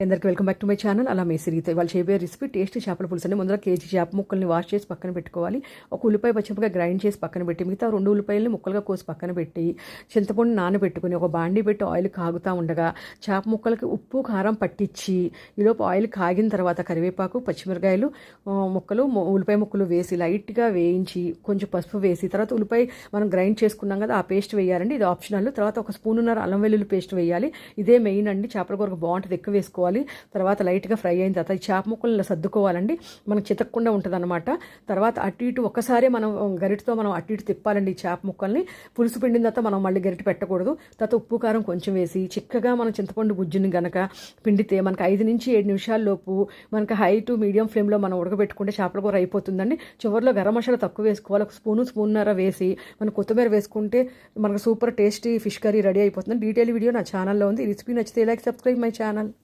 అందరికీ welcome back to my channel అలా మేసిరీతో ఇవాళ చేయబోయే రెసిపీ టేస్టీ చేపల పులుసు అండి. ముందర కేజీ చేప ముక్కల్ని వాష్ చేసి పక్కన పెట్టుకోవాలి. ఒక ఉల్లిపాయ పచ్చిమిరపకాయ గ్రైండ్ చేసి పక్కన పెట్టి మిగతా 2 ఉల్లిపాయలని ముక్కలుగా కోసి పక్కన పెట్టి చింతపండు నానబెట్టుకుని ఒక బాండీ పెట్టి ఆయిల్ కాగుతూ ఉండగా చేప ముక్కలకి ఉప్పు కారం పట్టించి ఈలోపు ఆయిల్ కాగిన తర్వాత కరివేపాకు పచ్చిమిరకాయలు ముక్కలు ఉల్లిపాయ ముక్కలు వేసి లైట్గా వేయించి కొంచెం పసుపు వేసి తర్వాత ఉల్లిపాయ మనం గ్రైండ్ చేసుకున్నాం కదా ఆ పేస్ట్ వేయాలండి. ఇది ఆప్షనల్. తర్వాత ఒక స్పూనున్నర అల్లం వెల్లుల్లి పేస్ట్ వేయాలి. ఇదే మెయిన్ అండి. చేపల కూరకు బాగుంటుంది. ఎక్కువ వేసుకోవాలి. తర్వాత లైట్గా ఫ్రై అయిన తర్వాత ఈ చేప ముక్కలు సర్దుకోవాలండి. మనకు చితక్కుండా ఉంటుంది అనమాట. తర్వాత అటు ఇటు ఒక్కసారి మనం గరిటతో మనం అటు ఇటు తిప్పాలండి. ఈ చేప ముక్కల్ని పులుసు పిండిన తర్వాత మనం మళ్ళీ గరిట పెట్టకూడదు. తర్వాత ఉప్పు కారం కొంచెం వేసి చిక్కగా మనం చింతపండు గుజ్జుని గనక పిండితే మనకు 5 నుంచి 7 నిమిషాల లోపు మనకు హై టు మీడియం ఫ్లేమ్లో మనం ఉడకబెట్టుకుంటే చేపల కూర అయిపోతుందండి. చివరిలో గరం మసాలా తక్కువ వేసుకోవాలి. ఒక స్పూన్నర వేసి మనం కొత్తిమీర వేసుకుంటే మనకు super tasty fish curry ready అయిపోతుంది. డీటెయిల్ వీడియో నా ఛానల్లో ఉంది. ఈ రెసిపీ నచ్చితే లైక్ సబ్స్క్రైబ్ మై ఛానల్.